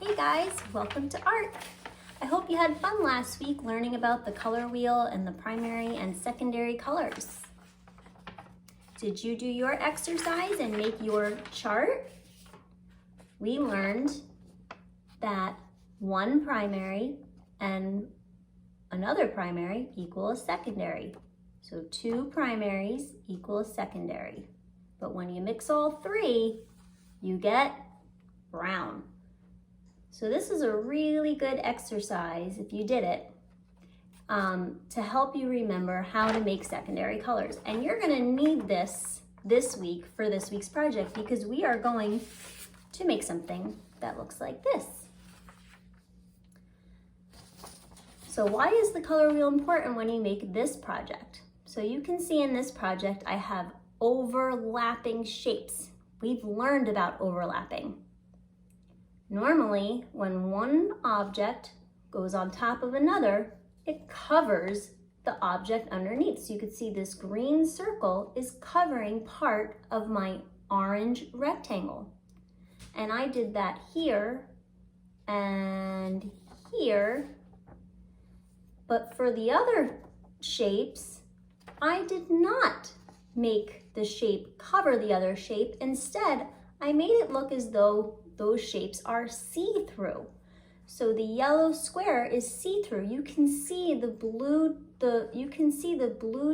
Hey guys, welcome to art. I hope you had fun last week learning about the color wheel and the primary and secondary colors. Did you do your exercise and make your chart? We learned that one primary and another primary equal a secondary. So two primaries equal a secondary. But when you mix all three, you get brown. So this is a really good exercise, if you did it, to help you remember how to make secondary colors. And you're gonna need this week for this week's project because we are going to make something that looks like this. So why is the color wheel important when you make this project? So you can see in this project, I have overlapping shapes. We've learned about overlapping. Normally, when one object goes on top of another, it covers the object underneath. So you can see this green circle is covering part of my orange rectangle. And I did that here and here. But for the other shapes, I did not make the shape cover the other shape. Instead, I made it look as though those shapes are see-through. So the yellow square is see-through. You can see the blue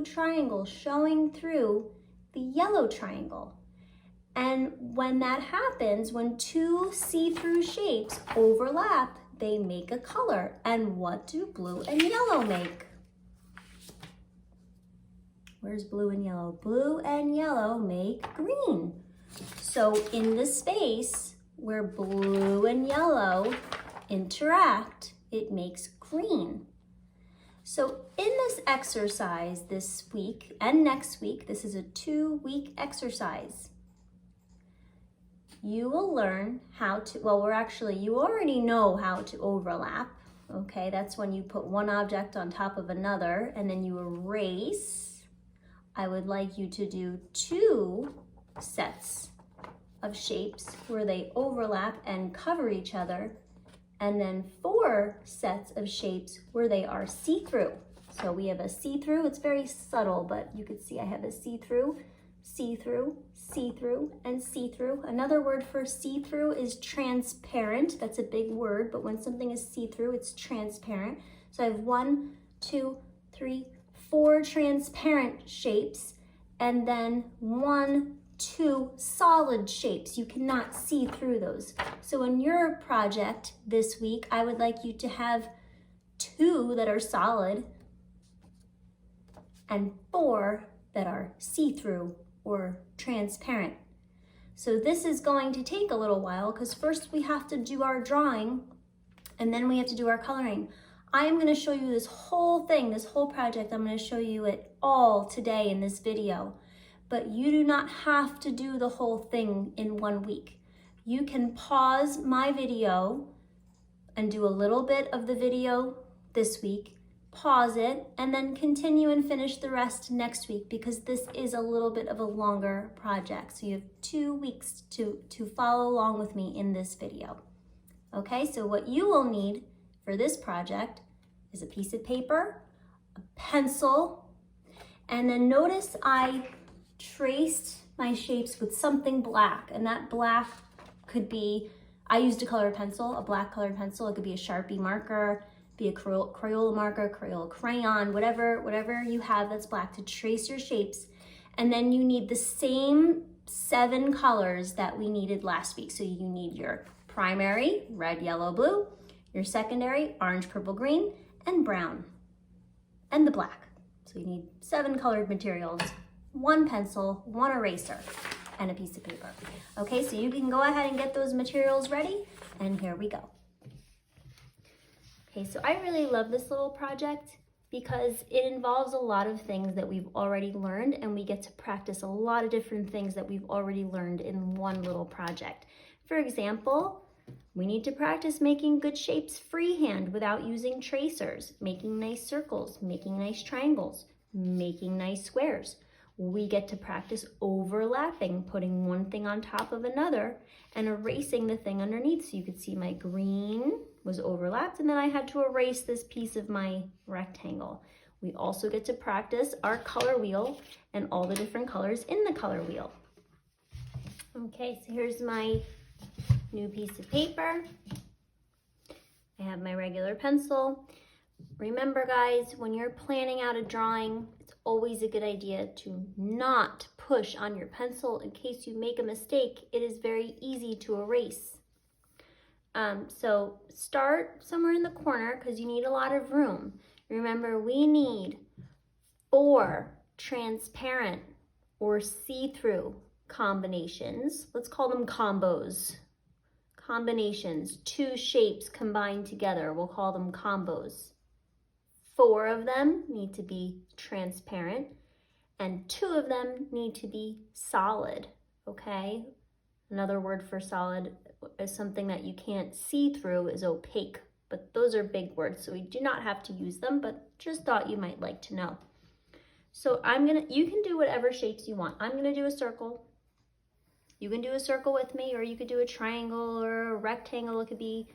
triangle showing through the yellow triangle. And when that happens, when two see-through shapes overlap, they make a color. And what do blue and yellow make? Where's blue and yellow? Blue and yellow make green. So in the space where blue and yellow interact, it makes green. So in this exercise this week and next week, this is a 2-week exercise. You will learn how to, you already know how to overlap, okay? That's when you put one object on top of another and then you erase. I would like you to do 2 sets of shapes where they overlap and cover each other, and then 4 sets of shapes where they are see-through. So we have a see-through, it's very subtle, but you can see I have a see-through, see-through, see-through, and see-through. Another word for see-through is transparent. That's a big word, but when something is see-through, it's transparent. So I have 1, 2, 3, 4 transparent shapes, and then 1, 2 solid shapes. You cannot see through those. So in your project this week, I would like you to have 2 that are solid and 4 that are see-through or transparent. So this is going to take a little while because first we have to do our drawing and then we have to do our coloring. I am going to show you this whole thing, this whole project. I'm going to show you it all today in this video. But you do not have to do the whole thing in 1 week. You can pause my video and do a little bit of the video this week, pause it, and then continue and finish the rest next week because this is a little bit of a longer project. So you have 2 weeks to follow along with me in this video. Okay, so what you will need for this project is a piece of paper, a pencil, and then notice I traced my shapes with something black, and that black could be, I used a colored pencil, a black colored pencil. It could be a Sharpie marker, be a Crayola marker, Crayola crayon, whatever you have that's black to trace your shapes. And then you need the same 7 colors that we needed last week. So you need your primary, red, yellow, blue, your secondary, orange, purple, green, and brown, and the black. So you need 7 colored materials, 1 pencil, 1 eraser, and a piece of paper. Okay, so you can go ahead and get those materials ready, and here we go. Okay, so I really love this little project because it involves a lot of things that we've already learned, and we get to practice a lot of different things that we've already learned in one little project. For example, we need to practice making good shapes freehand without using tracers, making nice circles, making nice triangles, making nice squares. we get to practice overlapping, putting one thing on top of another and erasing the thing underneath. So you could see my green was overlapped, and then I had to erase this piece of my rectangle. We also get to practice our color wheel and all the different colors in the color wheel. Okay, so here's my new piece of paper. I have my regular pencil. Remember guys, when you're planning out a drawing, it's always a good idea to not push on your pencil in case you make a mistake. It is very easy to erase. So start somewhere in the corner because you need a lot of room. Remember, we need 4 transparent or see-through combinations. Let's call them combos. Combinations, 2 shapes combined together, we'll call them combos. 4 of them need to be transparent and 2 of them need to be solid, okay? Another word for solid is something that you can't see through is opaque, but those are big words, so we do not have to use them, but just thought you might like to know. So you can do whatever shapes you want. I'm gonna do a circle. You can do a circle with me, or you could do a triangle or a rectangle. It could be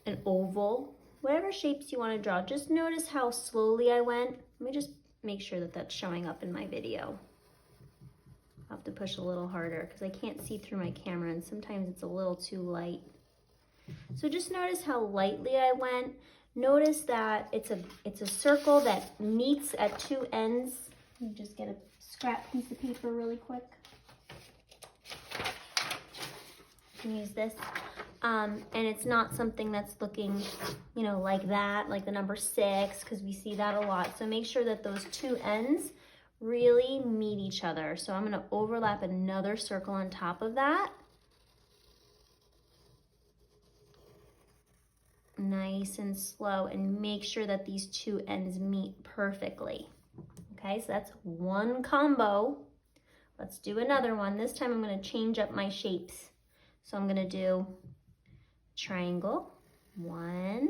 an oval, whatever shapes you want to draw. Just notice how slowly I went. Let me just make sure that that's showing up in my video. I'll have to push a little harder because I can't see through my camera and sometimes it's a little too light. So just notice how lightly I went. Notice that it's a circle that meets at 2 ends. Let me just get a scrap piece of paper really quick. Use this, and it's not something that's looking, you know, like that, like the number 6, because we see that a lot. So make sure that those 2 ends really meet each other. So I'm going to overlap another circle on top of that. Nice and slow, and make sure that these 2 ends meet perfectly. Okay, so that's one combo. Let's do another one. This time I'm going to change up my shapes. So I'm gonna do triangle, 1,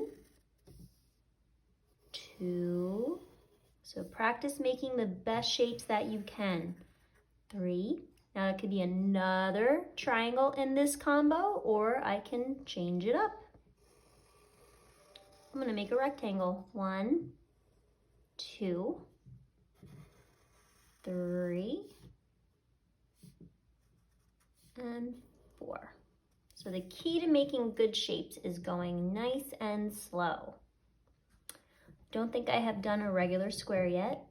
2. So practice making the best shapes that you can. 3. Now it could be another triangle in this combo, or I can change it up. I'm gonna make a rectangle. 1, 2, 3, and 4. So the key to making good shapes is going nice and slow. Don't think I have done a regular square yet.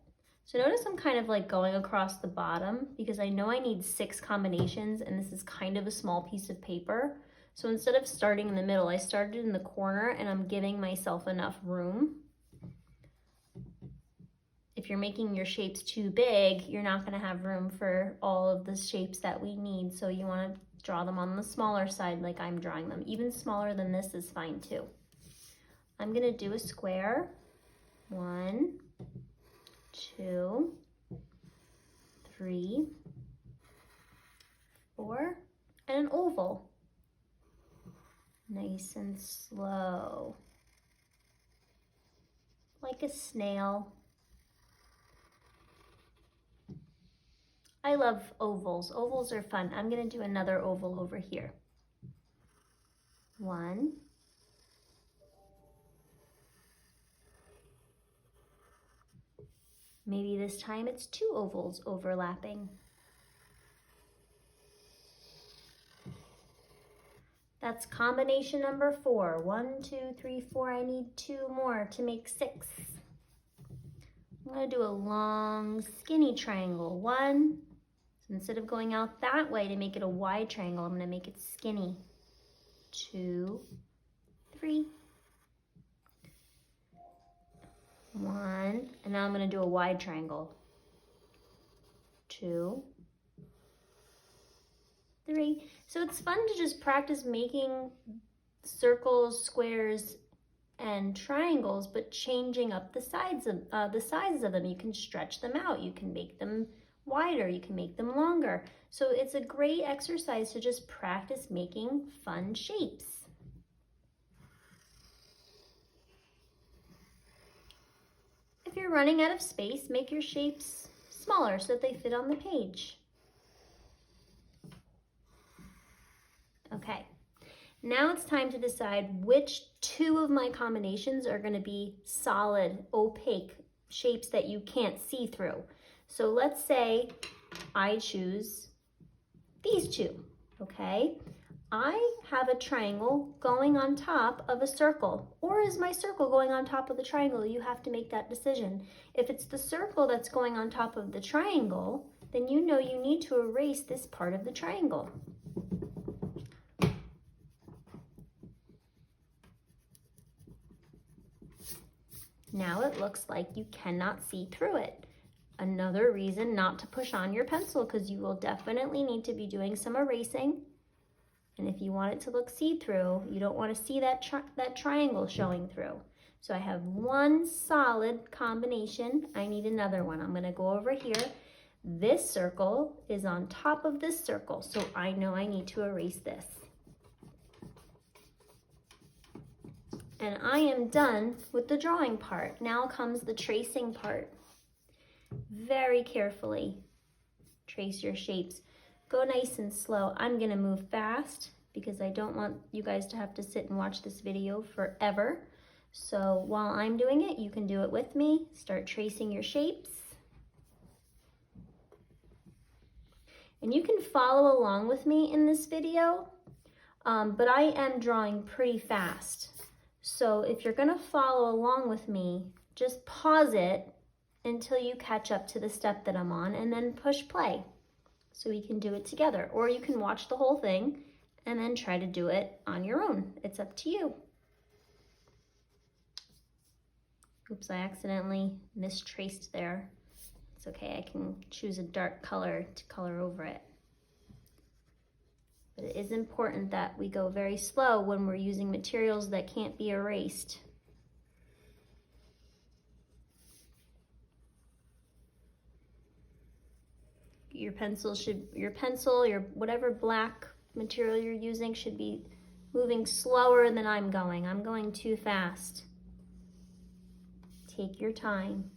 So notice I'm kind of like going across the bottom because I know I need 6 combinations and this is kind of a small piece of paper. So instead of starting in the middle, I started in the corner and I'm giving myself enough room. If you're making your shapes too big, you're not going to have room for all of the shapes that we need. So you want to draw them on the smaller side like I'm drawing them. Even smaller than this is fine too. I'm going to do a square. 1, 2, 3, 4, and an oval. Nice and slow. Like a snail. I love ovals. Ovals are fun. I'm going to do another oval over here. 1. Maybe this time it's 2 ovals overlapping. That's combination number 4. 1, 2, 3, 4. I need 2 more to make 6. I'm going to do a long, skinny triangle. 1. So instead of going out that way to make it a wide triangle, I'm going to make it skinny. 2, 3. 1. And now I'm going to do a wide triangle. 2, 3. So it's fun to just practice making circles, squares, and triangles, but changing up the sizes of them. You can stretch them out. You can make them wider. You can make them longer. So it's a great exercise to just practice making fun shapes. If you're running out of space, make your shapes smaller so that they fit on the page. Okay, now it's time to decide which two of my combinations are going to be solid, opaque shapes that you can't see through. So let's say I choose these two, okay? I have a triangle going on top of a circle, or is my circle going on top of the triangle? You have to make that decision. If it's the circle that's going on top of the triangle, then you know you need to erase this part of the triangle. Now it looks like you cannot see through it. Another reason not to push on your pencil, because you will definitely need to be doing some erasing. And if you want it to look see-through, you don't want to see that triangle showing through. So I have one solid combination. I need another one. I'm going to go over here. This circle is on top of this circle, so I know I need to erase this. And I am done with the drawing part. Now comes the tracing part. Very carefully trace your shapes. Go nice and slow. I'm gonna move fast because I don't want you guys to have to sit and watch this video forever. So while I'm doing it, you can do it with me. Start tracing your shapes. And you can follow along with me in this video, but I am drawing pretty fast. So if you're gonna follow along with me, just pause it until you catch up to the step that I'm on and then push play so we can do it together. Or you can watch the whole thing and then try to do it on your own. It's up to you. Oops, I accidentally mistraced there. It's okay, I can choose a dark color to color over it. But it is important that we go very slow when we're using materials that can't be erased. Your pencil, your whatever black material you're using should be moving slower than I'm going. I'm going too fast. Take your time.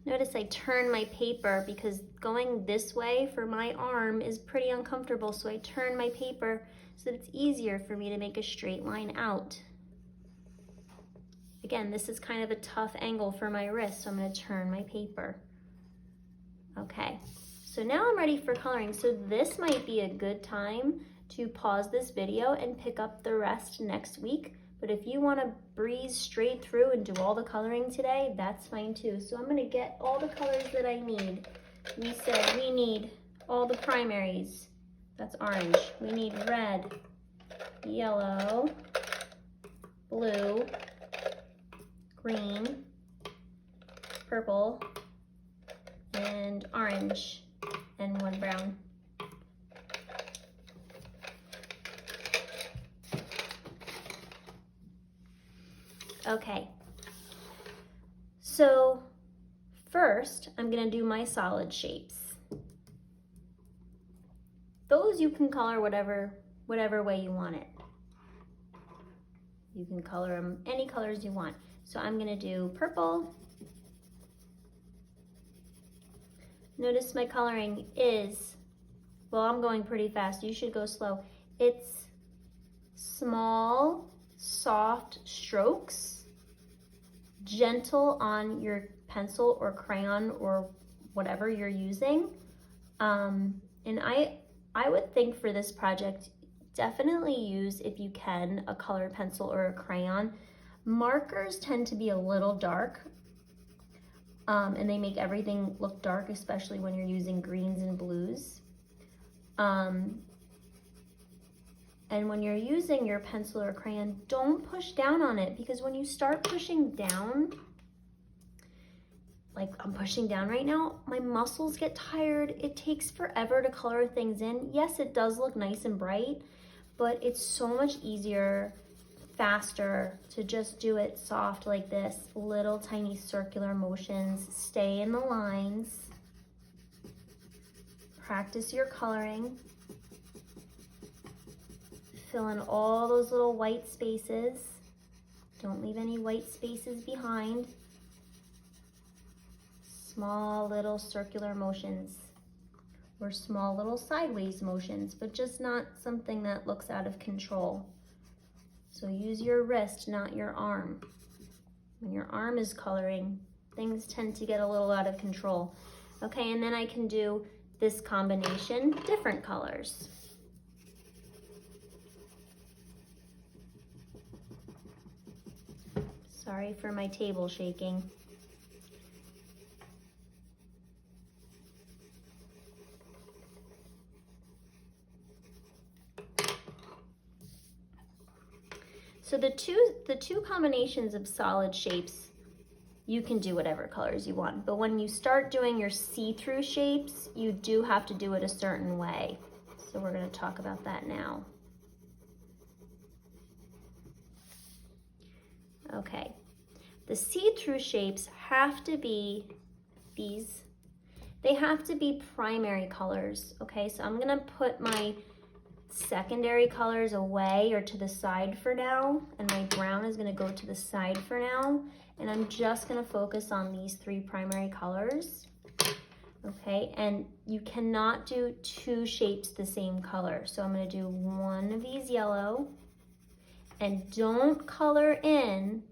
Notice I turn my paper because going this way for my arm is pretty uncomfortable, so I turn my paper so that it's easier for me to make a straight line out. Again, this is kind of a tough angle for my wrist, so I'm going to turn my paper. Okay, so now I'm ready for coloring. So this might be a good time to pause this video and pick up the rest next week. But if you want to breeze straight through and do all the coloring today, that's fine too. So I'm going to get all the colors that I need. We said we need all the primaries. That's orange. We need red, yellow, blue, green, purple, and orange, and one brown. Okay, so first I'm gonna do my solid shapes. Those you can color whatever way you want it. You can color them any colors you want. So I'm gonna do purple. Notice my coloring is, well, I'm going pretty fast. You should go slow. It's small, soft strokes, gentle on your pencil or crayon or whatever you're using. And I would think for this project, definitely use, if you can, a colored pencil or a crayon. Markers tend to be a little dark, and they make everything look dark, especially when you're using greens and blues. And when you're using your pencil or crayon, don't push down on it, because when you start pushing down, like I'm pushing down right now, my muscles get tired. It takes forever to color things in. Yes, it does look nice and bright, but it's so much easier, faster to just do it soft like this, little tiny circular motions. Stay in the lines. Practice your coloring. Fill in all those little white spaces. Don't leave any white spaces behind. Small little circular motions or small little sideways motions, but just not something that looks out of control. So use your wrist, not your arm. When your arm is coloring, things tend to get a little out of control. Okay, and then I can do this combination, different colors. Sorry for my table shaking. So the two combinations of solid shapes, you can do whatever colors you want, but when you start doing your see-through shapes, you do have to do it a certain way. So we're going to talk about that now. Okay, the see-through shapes have to be these. They have to be primary colors, okay? So I'm gonna put my secondary colors away or to the side for now, and my brown is gonna go to the side for now, and I'm just gonna focus on these three primary colors, okay? And you cannot do two shapes the same color. So I'm gonna do one of these yellow, and don't color in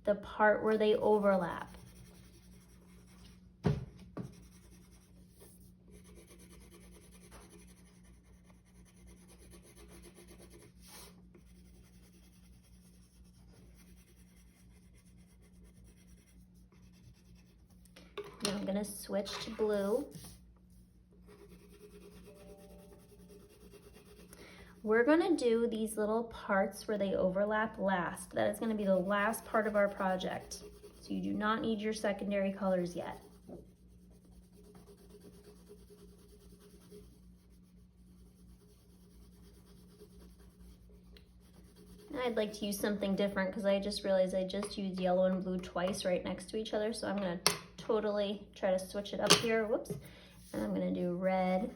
the part where they overlap. Now I'm gonna switch to blue. We're gonna do these little parts where they overlap last. That is gonna be the last part of our project. So you do not need your secondary colors yet. I'd like to use something different because I just realized I just used yellow and blue twice right next to each other. So I'm gonna totally try to switch it up here, whoops. And I'm gonna do red.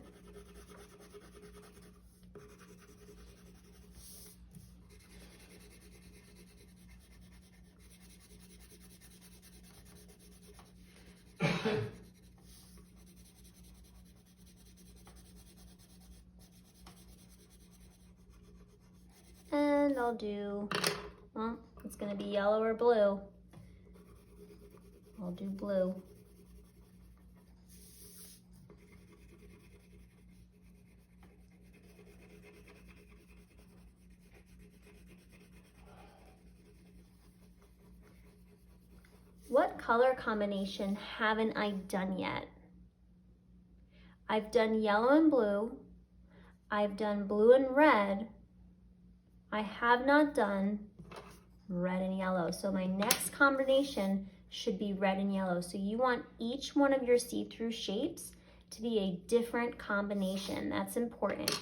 And I'll do, well, it's gonna be yellow or blue. I'll do blue. What color combination haven't I done yet? I've done yellow and blue. I've done blue and red. I have not done red and yellow. So my next combination should be red and yellow. So you want each one of your see-through shapes to be a different combination. That's important.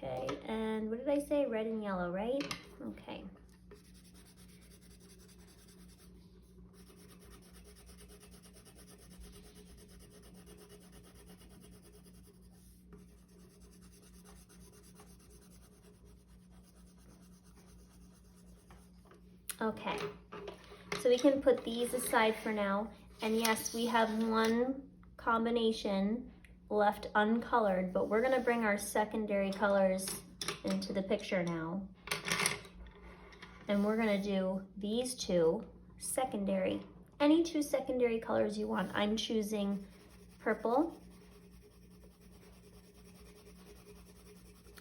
Okay, and what did I say? Red and yellow, right? Okay. Okay, so we can put these aside for now. And yes, we have one combination left uncolored, but we're gonna bring our secondary colors into the picture now. And we're gonna do these two secondary, any two secondary colors you want. I'm choosing purple.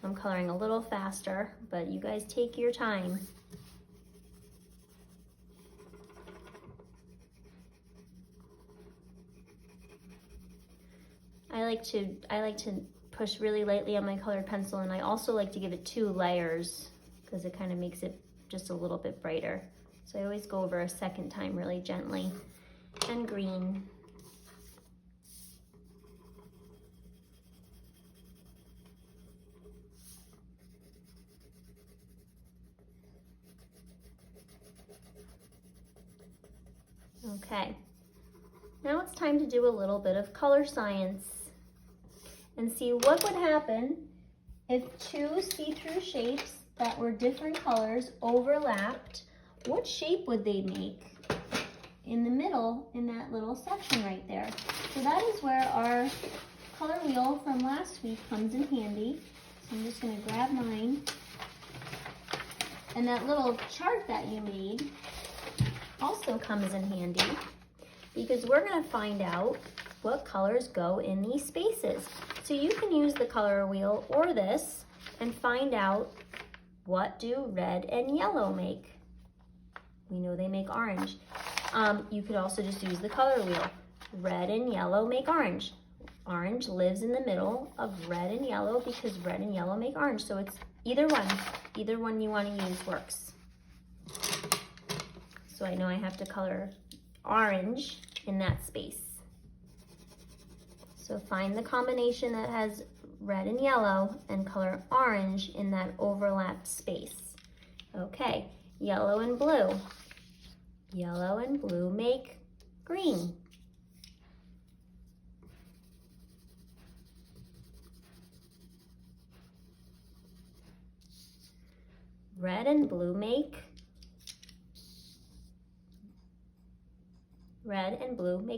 I'm coloring a little faster, but you guys take your time. I like to push really lightly on my colored pencil, and I also like to give it 2 layers because it kind of makes it just a little bit brighter. So I always go over a second time really gently. And green. Okay, now it's time to do a little bit of color science and see what would happen if two see-through shapes that were different colors overlapped. What shape would they make in the middle in that little section right there? So that is where our color wheel from last week comes in handy. So I'm just going to grab mine. And that little chart that you made also comes in handy because we're going to find out what colors go in these spaces. So you can use the color wheel or this and find out what do red and yellow make. We know they make orange. You could also just use the color wheel. Red and yellow make orange. Orange lives in the middle of red and yellow because red and yellow make orange. So it's either one you want to use works. So I know I have to color orange in that space. So find the combination that has red and yellow and color orange in that overlapped space. Okay, yellow and blue. Yellow and blue make green. Red and blue make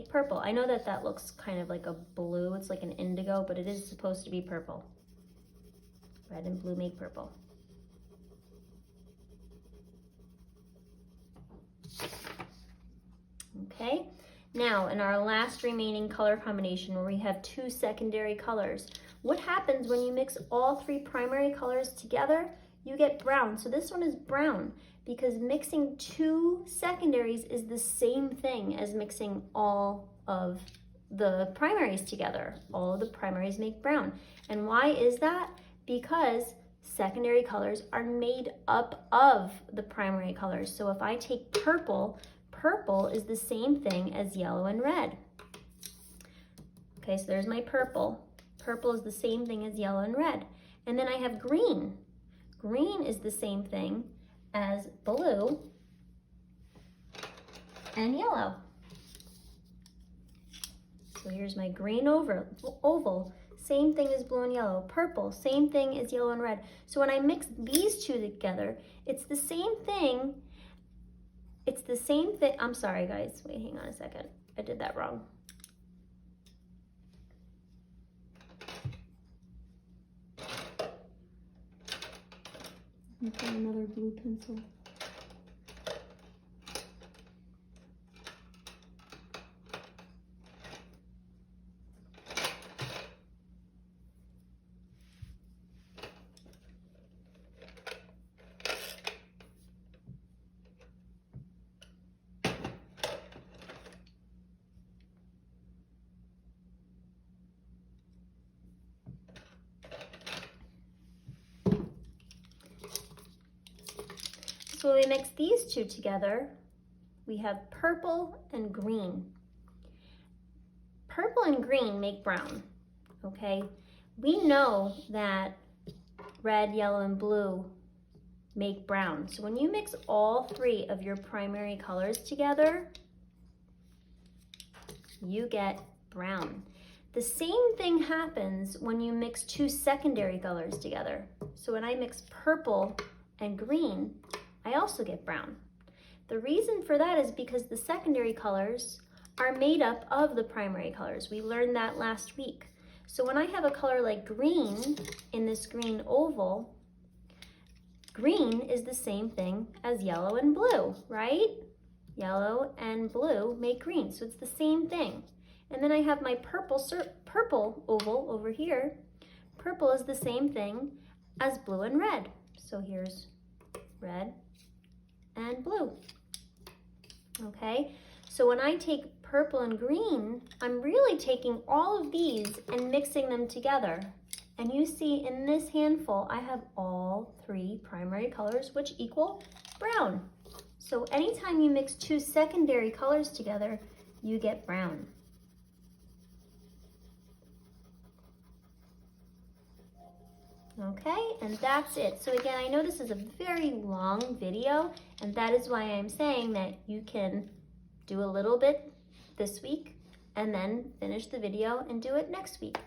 purple. I know that that looks kind of like a blue. It's like an indigo, but it is supposed to be purple. Red and blue make purple. Okay, now in our last remaining color combination where we have two secondary colors, what happens when you mix all three primary colors together? You get brown. So this one is brown because mixing two secondaries is the same thing as mixing all of the primaries together. All of the primaries make brown. And why is that? Because secondary colors are made up of the primary colors. So if I take purple, purple is the same thing as yellow and red. Okay, so there's my purple. Purple is the same thing as yellow and red. And then I have green. Green is the same thing as blue and yellow. So here's my green oval, same thing as blue and yellow. Purple, same thing as yellow and red. So when I mix these two together, it's the same thing. It's the same thing. I'm sorry, guys. Wait, hang on a second. I did that wrong. I'll get another blue pencil. So when we mix these two together, we have purple and green. Purple and green make brown, okay? We know that red, yellow, and blue make brown. So when you mix all three of your primary colors together, you get brown. The same thing happens when you mix two secondary colors together. So when I mix purple and green, I also get brown. The reason for that is because the secondary colors are made up of the primary colors. We learned that last week. So when I have a color like green in this green oval, green is the same thing as yellow and blue, right? Yellow and blue make green, so it's the same thing. And then I have my purple oval over here. Purple is the same thing as blue and red. So here's red and blue. Okay, so when I take purple and green, I'm really taking all of these and mixing them together. And you see in this handful, I have all three primary colors, which equal brown. So anytime you mix two secondary colors together, you get brown. Okay, and that's it. So again, I know this is a very long video, and that is why I'm saying that you can do a little bit this week and then finish the video and do it next week.